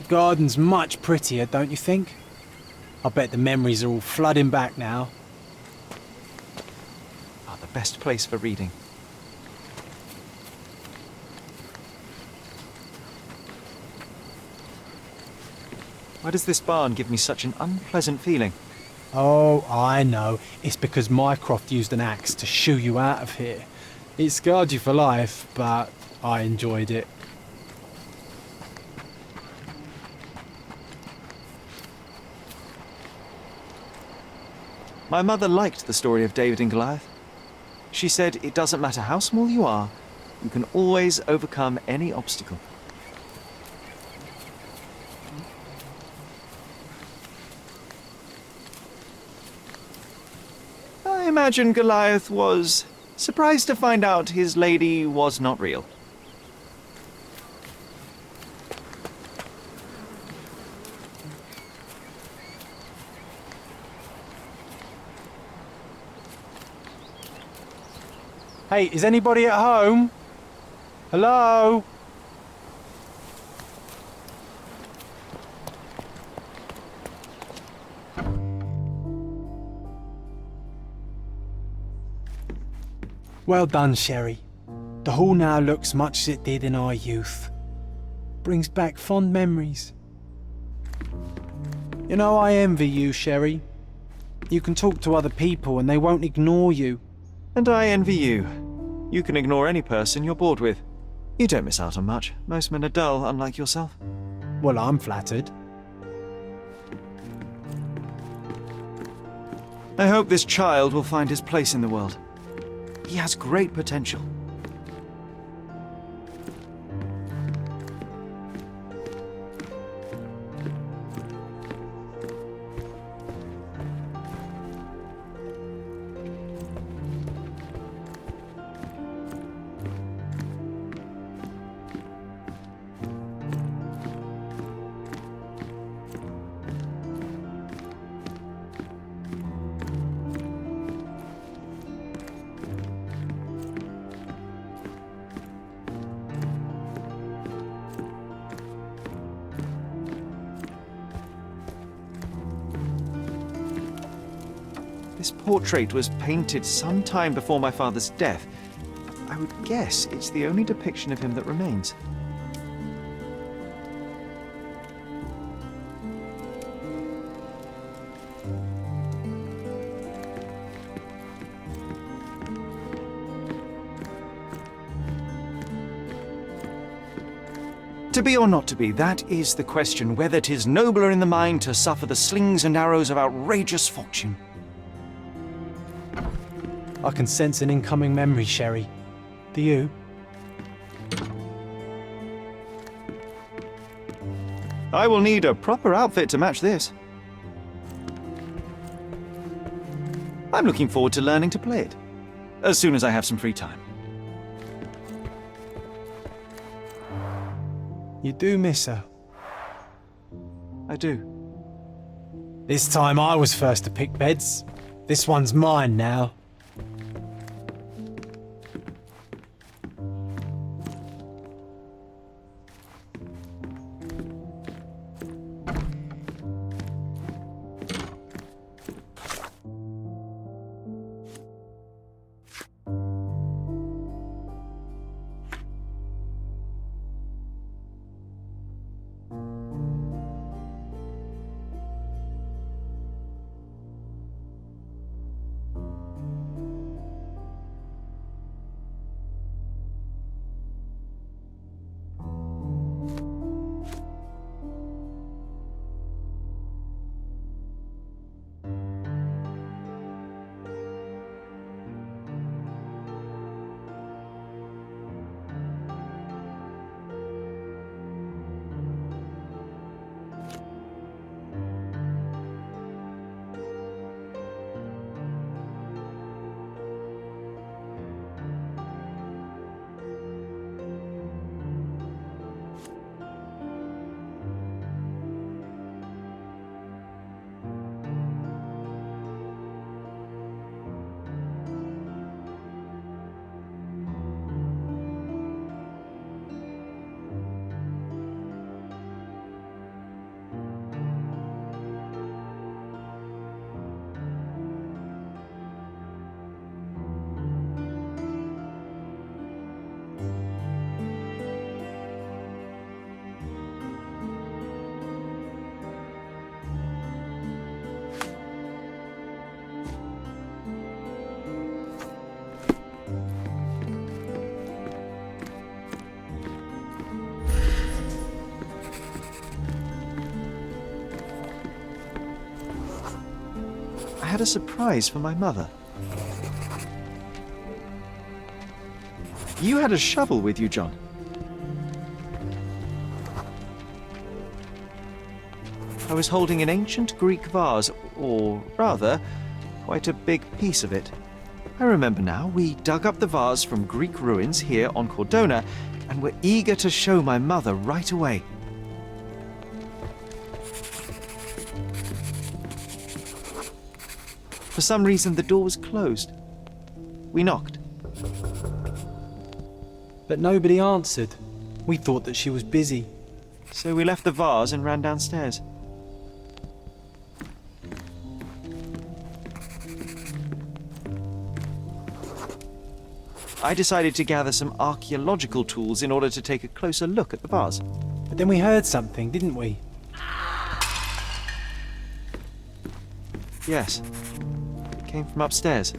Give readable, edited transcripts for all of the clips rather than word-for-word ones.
The garden's much prettier, don't you think? I bet the memories are all flooding back now. Ah, the best place for reading. Why does this barn give me such an unpleasant feeling? Oh, I know. It's because Mycroft used an axe to shoo you out of here. It scarred you for life, but I enjoyed it. My mother liked the story of David and Goliath. She said it doesn't matter how small you are, you can always overcome any obstacle. I imagine Goliath was surprised to find out his lady was not real. Hey, is anybody at home? Hello? Well done, Sherry. The hall now looks much as it did in our youth. Brings back fond memories. You know, I envy you, Sherry. You can talk to other people and they won't ignore you. And I envy you. You can ignore any person you're bored with. You don't miss out on much. Most men are dull, unlike yourself. Well, I'm flattered. I hope this child will find his place in the world. He has great potential. This portrait was painted some time before my father's death. I would guess it's the only depiction of him that remains. To be or not to be, that is the question, whether 'tis nobler in the mind to suffer the slings and arrows of outrageous fortune. I can sense an incoming memory, Sherry. Do you? I will need a proper outfit to match this. I'm looking forward to learning to play it, as soon as I have some free time. You do miss her. I do. This time I was first to pick beds. This one's mine now. had a surprise for my mother. You had a shovel with you, John. I was holding an ancient Greek vase, or rather, quite a big piece of it. I remember now, we dug up the vase from Greek ruins here on Cordona and were eager to show my mother right away. For some reason, the door was closed. We knocked. But nobody answered. We thought that she was busy. So we left the vase and ran downstairs. I decided to gather some archaeological tools in order to take a closer look at the vase. But then we heard something, didn't we? Yes. It came from upstairs.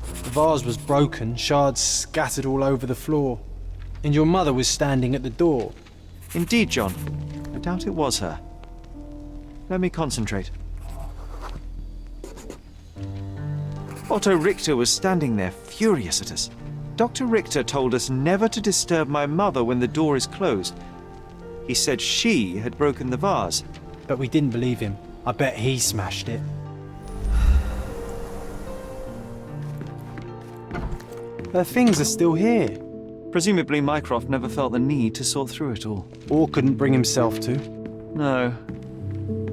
The vase was broken, shards scattered all over the floor. And your mother was standing at the door. Indeed, John. I doubt it was her. Let me concentrate. Otto Richter was standing there, furious at us. Dr. Richter told us never to disturb my mother when the door is closed. He said she had broken the vase. But we didn't believe him. I bet he smashed it. Her things are still here. Presumably Mycroft never felt the need to sort through it all. Or couldn't bring himself to. No.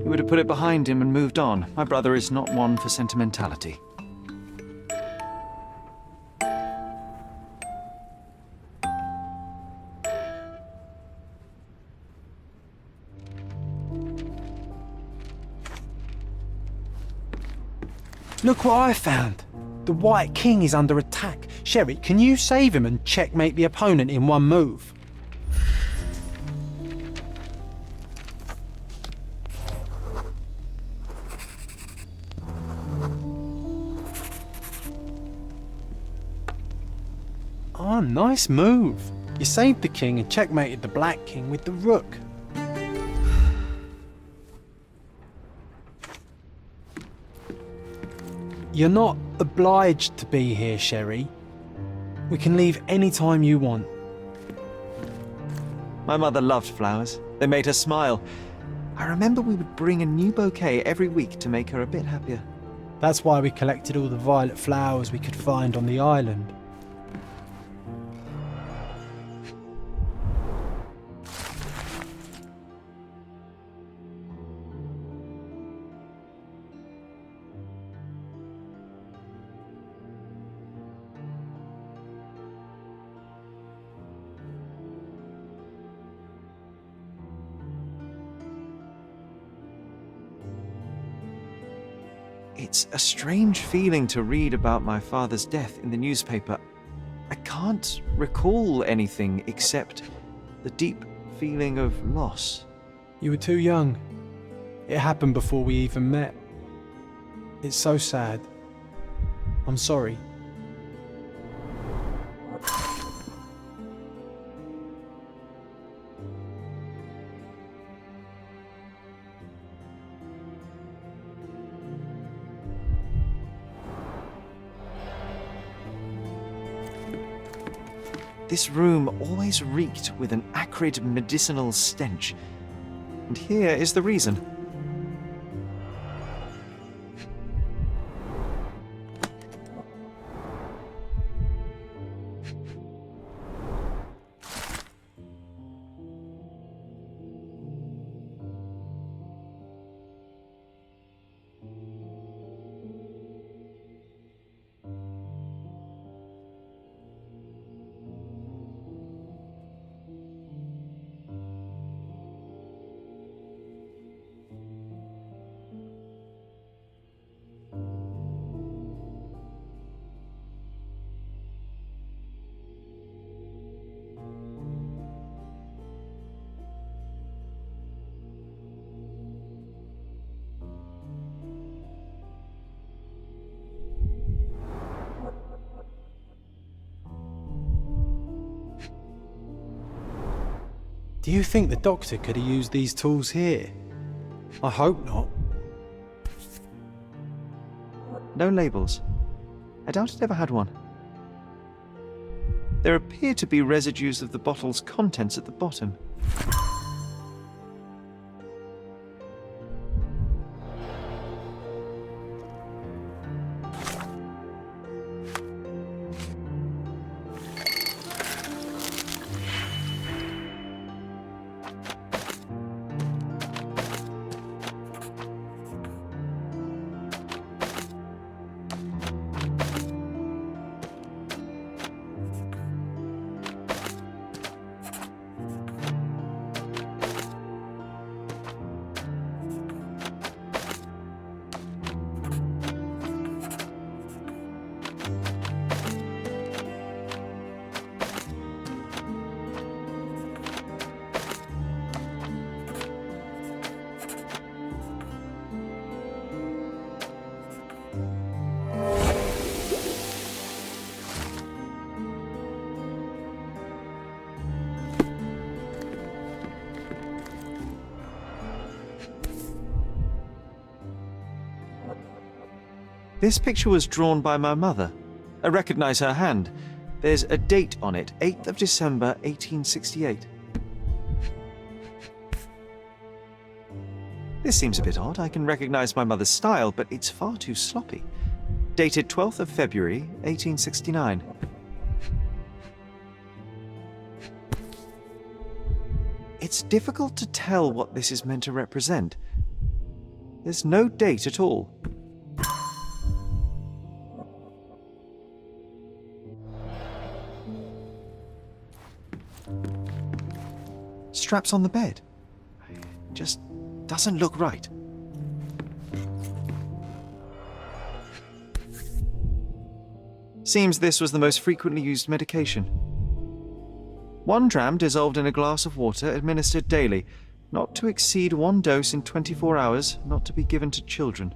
He would have put it behind him and moved on. My brother is not one for sentimentality. Look what I found. The White King is under attack. Sherry, can you save him and checkmate the opponent in one move? Oh, nice move. You saved the king and checkmated the Black King with the rook. You're not obliged to be here, Sherry. We can leave any time you want. My mother loved flowers. They made her smile. I remember we would bring a new bouquet every week to make her a bit happier. That's why we collected all the violet flowers we could find on the island. It's a strange feeling to read about my father's death in the newspaper. I can't recall anything except the deep feeling of loss. You were too young. It happened before we even met. It's so sad. I'm sorry. This room always reeked with an acrid medicinal stench. And here is the reason. Do you think the doctor could have used these tools here? I hope not. No labels. I doubt it ever had one. There appear to be residues of the bottle's contents at the bottom. This picture was drawn by my mother. I recognize her hand. There's a date on it, 8th of December, 1868. This seems a bit odd. I can recognize my mother's style, but it's far too sloppy. Dated 12th of February, 1869. It's difficult to tell what this is meant to represent. There's no date at all. Straps on the bed. Just doesn't look right. Seems this was the most frequently used medication. 1 dram dissolved in a glass of water, administered daily, not to exceed 1 dose in 24 hours, not to be given to children.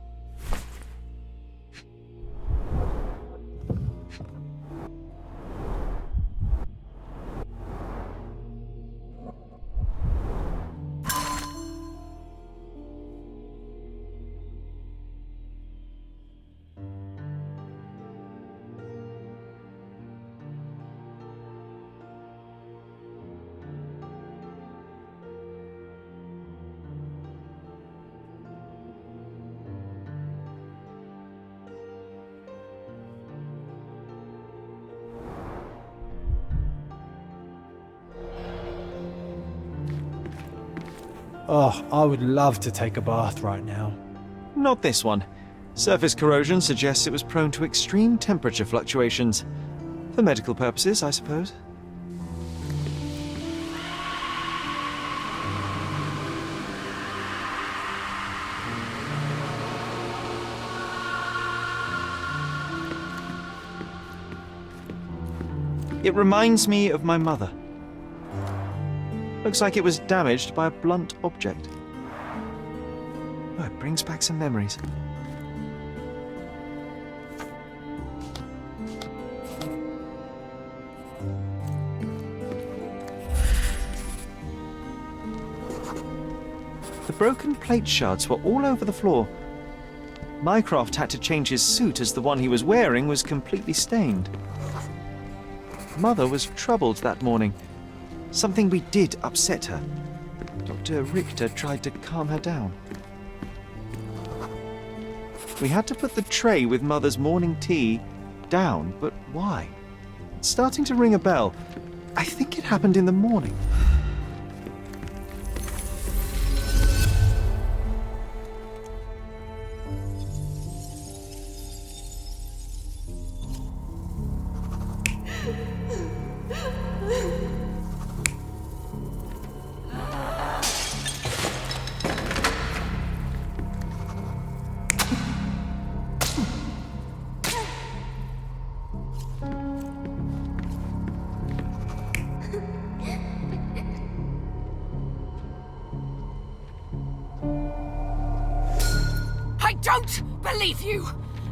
Oh, I would love to take a bath right now. Not this one. Surface corrosion suggests it was prone to extreme temperature fluctuations. For medical purposes, I suppose. It reminds me of my mother. Looks like it was damaged by a blunt object. Oh, it brings back some memories. The broken plate shards were all over the floor. Mycroft had to change his suit as the one he was wearing was completely stained. Mother was troubled that morning. Something we did upset her. Dr. Richter tried to calm her down. We had to put the tray with Mother's morning tea down, but why? It's starting to ring a bell. I think it happened in the morning. Don't believe you!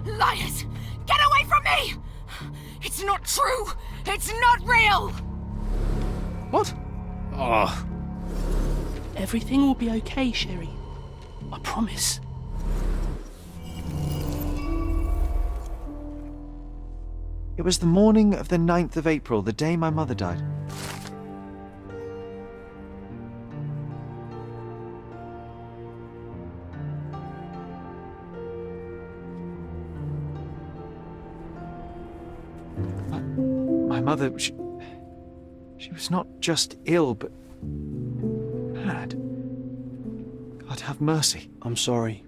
Liars! Get away from me! It's not true! It's not real! What? Oh. Everything will be okay, Sherry. I promise. It was the morning of the 9th of April, the day my mother died. My mother, she was not just ill, but mad. God have mercy. I'm sorry.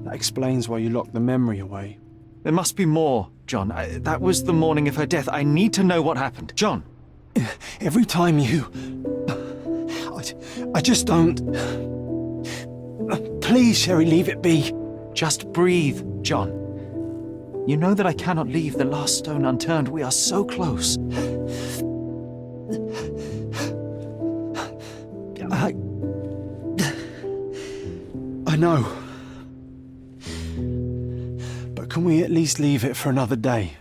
That explains why you locked the memory away. There must be more, John. That was the morning of her death. I need to know what happened. John! Every time you... I just don't... Please, Sherry, leave it be. Just breathe, John. You know that I cannot leave the last stone unturned. We are so close. I know. But can we at least leave it for another day?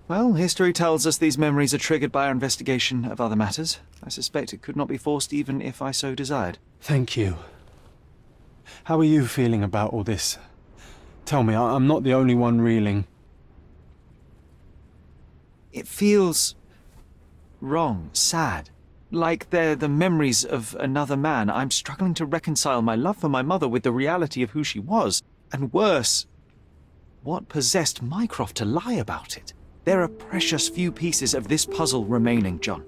Well, history tells us these memories are triggered by our investigation of other matters. I suspect it could not be forced even if I so desired. Thank you. How are you feeling about all this? Tell me, I'm not the only one reeling. It feels wrong, sad. Like they're the memories of another man. I'm struggling to reconcile my love for my mother with the reality of who she was. And worse, what possessed Mycroft to lie about it? There are precious few pieces of this puzzle remaining, John.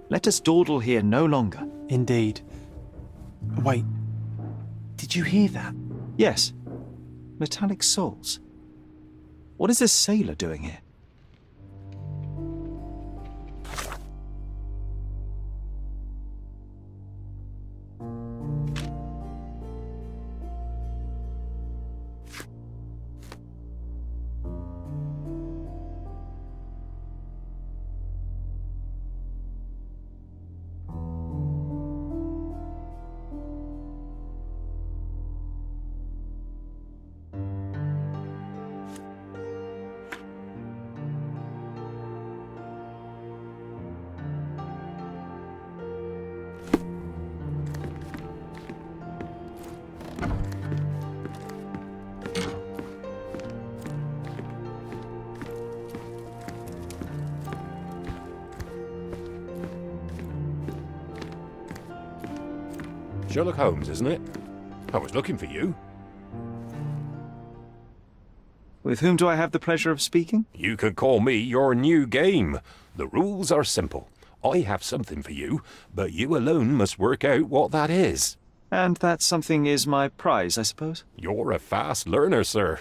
Let us dawdle here no longer. Indeed. Wait, did you hear that? Yes. Metallic souls. What is this sailor doing here? Sherlock Holmes, isn't it? I was looking for you. With whom do I have the pleasure of speaking? You can call me your new game. The rules are simple. I have something for you, but you alone must work out what that is. And that something is my prize, I suppose? You're a fast learner, sir.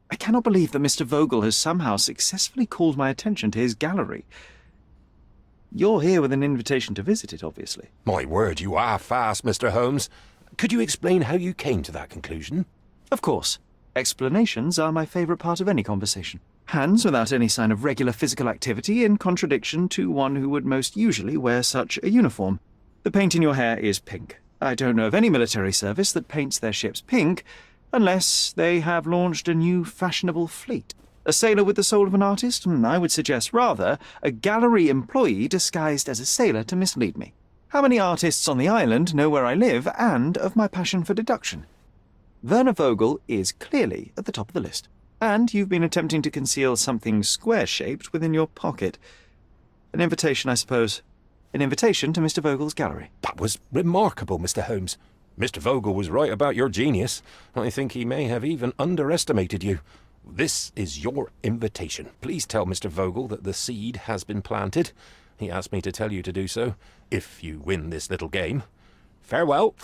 I cannot believe that Mr. Vogel has somehow successfully called my attention to his gallery. You're here with an invitation to visit it, obviously. My word, you are fast, Mr. Holmes. Could you explain how you came to that conclusion? Of course. Explanations are my favourite part of any conversation. Hands without any sign of regular physical activity, in contradiction to one who would most usually wear such a uniform. The paint in your hair is pink. I don't know of any military service that paints their ships pink, unless they have launched a new fashionable fleet. A sailor with the soul of an artist? I would suggest rather a gallery employee disguised as a sailor to mislead me. How many artists on the island know where I live and of my passion for deduction? Werner Vogel is clearly at the top of the list. And you've been attempting to conceal something square-shaped within your pocket. An invitation, I suppose. An invitation to Mr. Vogel's gallery. That was remarkable, Mr. Holmes. Mr. Vogel was right about your genius. I think he may have even underestimated you. This is your invitation. Please tell Mr. Vogel that the seed has been planted. He asked me to tell you to do so, if you win this little game. Farewell.